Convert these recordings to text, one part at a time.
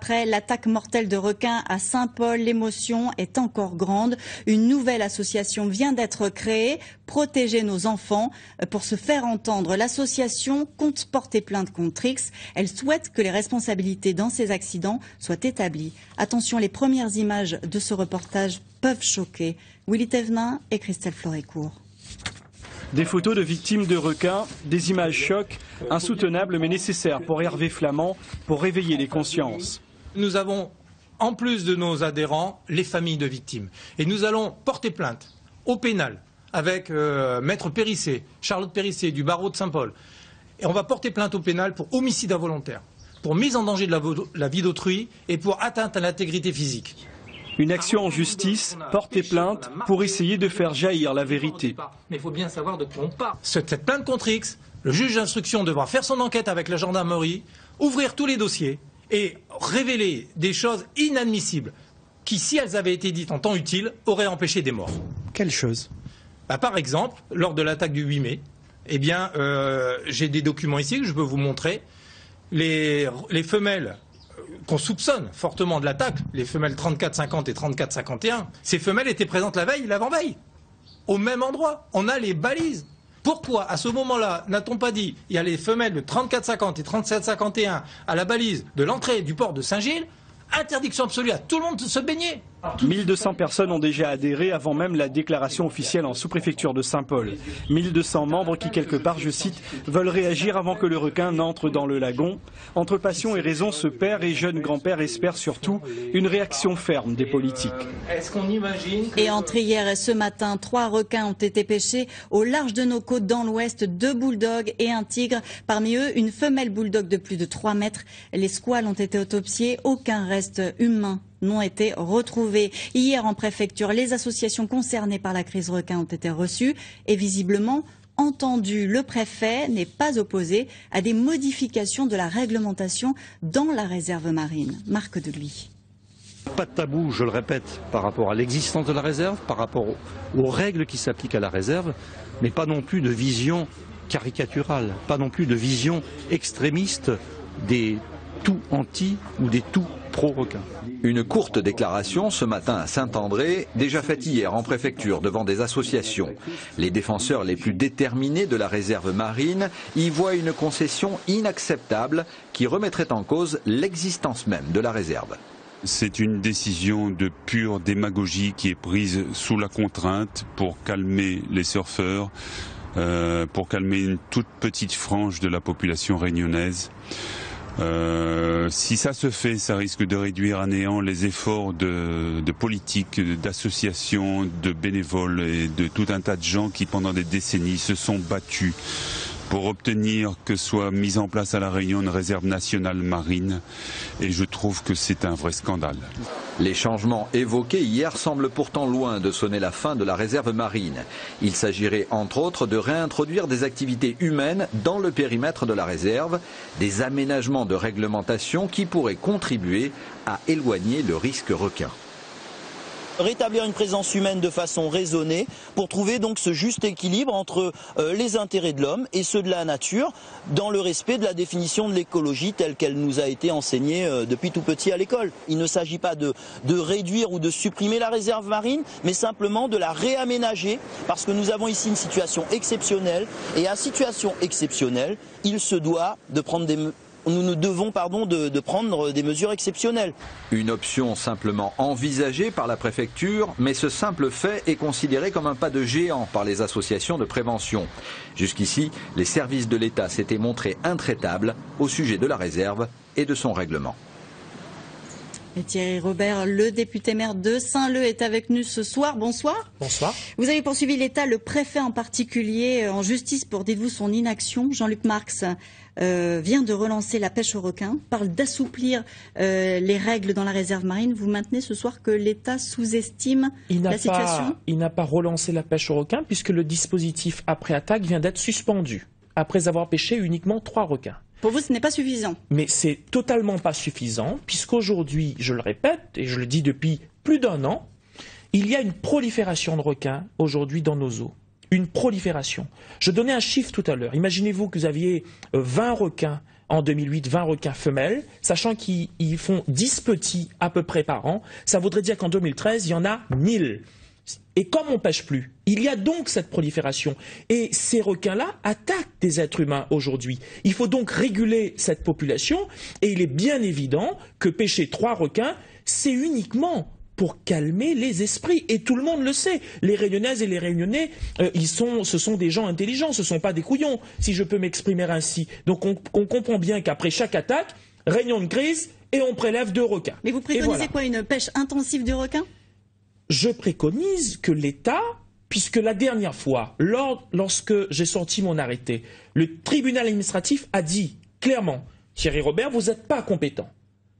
après l'attaque mortelle de requins à Saint-Paul, l'émotion est encore grande. Une nouvelle association vient d'être créée, Protéger nos enfants. Pour se faire entendre, l'association compte porter plainte contre X. Elle souhaite que les responsabilités dans ces accidents soient établies. Attention, les premières images de ce reportage peuvent choquer. Willy Thévenin et Christelle Florécourt. Des photos de victimes de requins, des images chocs, insoutenables mais nécessaires pour Hervé Flamand, pour réveiller les consciences. Nous avons, en plus de nos adhérents, les familles de victimes. Et nous allons porter plainte au pénal avec Maître Périssé, Charlotte Périssé du barreau de Saint-Paul. Et on va porter plainte au pénal pour homicide involontaire, pour mise en danger de la vie d'autrui et pour atteinte à l'intégrité physique. Une action en justice, porter plainte pour essayer de faire jaillir la vérité. Mais il faut bien savoir de quoi on parle. Cette plainte contre X, le juge d'instruction devra faire son enquête avec la gendarmerie, ouvrir tous les dossiers et révéler des choses inadmissibles qui, si elles avaient été dites en temps utile, auraient empêché des morts. Quelle chose ? Par exemple, lors de l'attaque du 8 mai, j'ai des documents ici que je peux vous montrer. Les femelles qu'on soupçonne fortement de l'attaque, les femelles 34-50 et 34-51, ces femelles étaient présentes la veille et l'avant-veille, au même endroit. On a les balises. Pourquoi, à ce moment-là, n'a-t-on pas dit il y a les femelles de 34-50 et 37-51 à la balise de l'entrée du port de Saint-Gilles, interdiction absolue à tout le monde de se baigner. 1200 personnes ont déjà adhéré avant même la déclaration officielle en sous-préfecture de Saint-Paul. 1200 membres qui, quelque part, je cite, veulent réagir avant que le requin n'entre dans le lagon. Entre passion et raison, ce père et jeune grand-père espèrent surtout une réaction ferme des politiques. Est-ce qu'on imagine que... Et entre hier et ce matin, 3 requins ont été pêchés au large de nos côtes dans l'ouest, 2 bulldogs et un tigre. Parmi eux, une femelle bulldog de plus de 3 mètres. Les squales ont été autopsiés, aucun reste humain n'ont été retrouvés. Hier en préfecture, les associations concernées par la crise requin ont été reçues et visiblement entendues. Le préfet n'est pas opposé à des modifications de la réglementation dans la réserve marine. Marc Deluy. Pas de tabou, je le répète, par rapport à l'existence de la réserve, par rapport aux règles qui s'appliquent à la réserve, mais pas non plus de vision caricaturale, pas non plus de vision extrémiste des tout anti ou des tout pro-requins. Une courte déclaration ce matin à Saint-André, déjà faite hier en préfecture devant des associations. Les défenseurs les plus déterminés de la réserve marine y voient une concession inacceptable qui remettrait en cause l'existence même de la réserve. C'est une décision de pure démagogie qui est prise sous la contrainte pour calmer les surfeurs, pour calmer une toute petite frange de la population réunionnaise. Si ça se fait, ça risque de réduire à néant les efforts de politique, d'associations, de bénévoles et de tout un tas de gens qui pendant des décennies se sont battus pour obtenir que soit mise en place à La Réunion une réserve nationale marine. Et je trouve que c'est un vrai scandale. Les changements évoqués hier semblent pourtant loin de sonner la fin de la réserve marine. Il s'agirait entre autres de réintroduire des activités humaines dans le périmètre de la réserve, des aménagements de réglementation qui pourraient contribuer à éloigner le risque requin. Rétablir une présence humaine de façon raisonnée pour trouver donc ce juste équilibre entre les intérêts de l'homme et ceux de la nature dans le respect de la définition de l'écologie telle qu'elle nous a été enseignée depuis tout petit à l'école. Il ne s'agit pas de réduire ou de supprimer la réserve marine, mais simplement de la réaménager parce que nous avons ici une situation exceptionnelle et à situation exceptionnelle, il se doit de prendre nous devons de prendre des mesures exceptionnelles. Une option simplement envisagée par la préfecture, mais ce simple fait est considéré comme un pas de géant par les associations de prévention. Jusqu'ici, les services de l'État s'étaient montrés intraitables au sujet de la réserve et de son règlement. Et Thierry Robert, le député maire de Saint-Leu, est avec nous ce soir. Bonsoir. Bonsoir. Vous avez poursuivi l'État, le préfet en particulier, en justice pour, dites-vous, son inaction. Jean-Luc Marx vient de relancer la pêche au requin, parle d'assouplir les règles dans la réserve marine. Vous maintenez ce soir que l'État sous-estime la situation ? Il n'a pas relancé la pêche au requin puisque le dispositif après attaque vient d'être suspendu, après avoir pêché uniquement 3 requins. Pour vous, ce n'est pas suffisant. Mais c'est totalement pas suffisant, puisqu'aujourd'hui, je le répète, et je le dis depuis plus d'1 an, il y a une prolifération de requins aujourd'hui dans nos eaux. Une prolifération. Je donnais un chiffre tout à l'heure. Imaginez-vous que vous aviez 20 requins en 2008 20 requins femelles, sachant qu'ils font 10 petits à peu près par an. Ça voudrait dire qu'en 2013, il y en a 1000. Et comme on ne pêche plus, il y a donc cette prolifération. Et ces requins-là attaquent des êtres humains aujourd'hui. Il faut donc réguler cette population. Et il est bien évident que pêcher 3 requins, c'est uniquement pour calmer les esprits. Et tout le monde le sait. Les Réunionnaises et les Réunionnais, ce sont des gens intelligents, ce ne sont pas des couillons, si je peux m'exprimer ainsi. Donc on comprend bien qu'après chaque attaque, réunion de crise, et on prélève 2 requins. Mais vous préconisez quoi, une pêche intensive du requin ? Je préconise que l'État, puisque la dernière fois, lorsque j'ai sorti mon arrêté, le tribunal administratif a dit clairement, Thierry Robert, vous n'êtes pas compétent.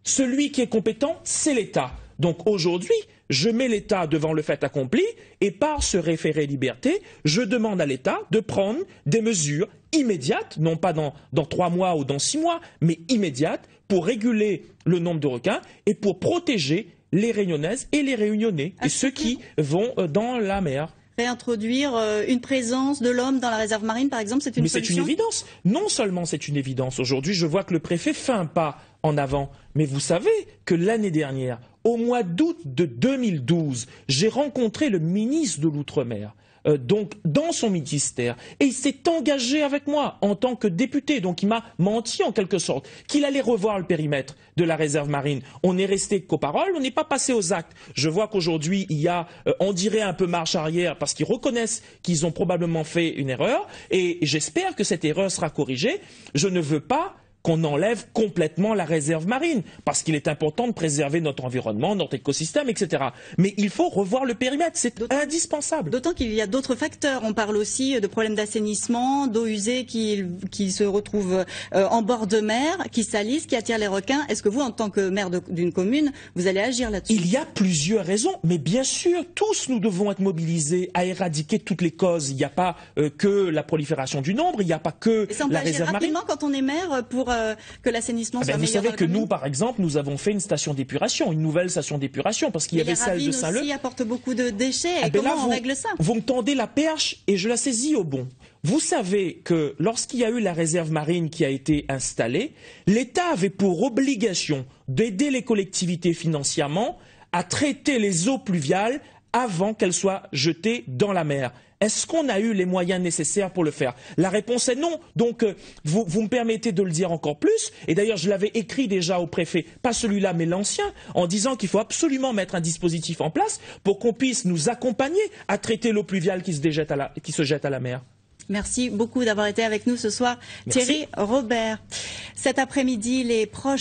Celui qui est compétent, c'est l'État. Donc aujourd'hui, je mets l'État devant le fait accompli et par ce référé liberté, je demande à l'État de prendre des mesures immédiates, non pas dans 3 mois ou dans 6 mois, mais immédiates pour réguler le nombre de requins et pour protéger les Réunionnaises et les Réunionnais et ceux qui vont dans la mer. Réintroduire une présence de l'homme dans la réserve marine, par exemple, c'est une solution ? Mais c'est une évidence. Non seulement c'est une évidence. Aujourd'hui, je vois que le préfet fait un pas en avant. Mais vous savez que l'année dernière, au mois d'août de 2012, j'ai rencontré le ministre de l'Outre-mer. Donc dans son ministère, et il s'est engagé avec moi en tant que député, donc il m'a menti en quelque sorte, qu'il allait revoir le périmètre de la réserve marine. On n'est resté qu'aux paroles, on n'est pas passé aux actes. Je vois qu'aujourd'hui il y a, on dirait un peu marche arrière, parce qu'ils reconnaissent qu'ils ont probablement fait une erreur, et j'espère que cette erreur sera corrigée. Je ne veux pas qu'on enlève complètement la réserve marine, parce qu'il est important de préserver notre environnement, notre écosystème, etc. Mais il faut revoir le périmètre, c'est indispensable. D'autant qu'il y a d'autres facteurs. On parle aussi de problèmes d'assainissement, d'eau usée qui se retrouvent en bord de mer, qui salissent, qui attirent les requins. Est-ce que vous, en tant que maire d'une commune, vous allez agir là-dessus ? Il y a plusieurs raisons, mais bien sûr, tous nous devons être mobilisés à éradiquer toutes les causes. Il n'y a pas que la prolifération du nombre, il n'y a pas que la réserve marine. Rapidement, quand on est maire, pour que l'assainissement soit meilleur. Vous savez que nous, par exemple, nous avons fait une station d'épuration, une nouvelle station d'épuration, parce qu'il y avait celle de Saint-Leu. Les ravines aussi apportent beaucoup de déchets. Et comment on règle ça ? Vous me tendez la perche et je la saisis au bon. Vous savez que lorsqu'il y a eu la réserve marine qui a été installée, l'État avait pour obligation d'aider les collectivités financièrement à traiter les eaux pluviales avant qu'elles soient jetées dans la mer. Est-ce qu'on a eu les moyens nécessaires pour le faire? La réponse est non. Donc, vous me permettez de le dire encore plus. Et d'ailleurs, je l'avais écrit déjà au préfet, pas celui-là, mais l'ancien, en disant qu'il faut absolument mettre un dispositif en place pour qu'on puisse nous accompagner à traiter l'eau pluviale qui se jette à la mer. Merci beaucoup d'avoir été avec nous ce soir, Thierry Robert. Cet après-midi, les proches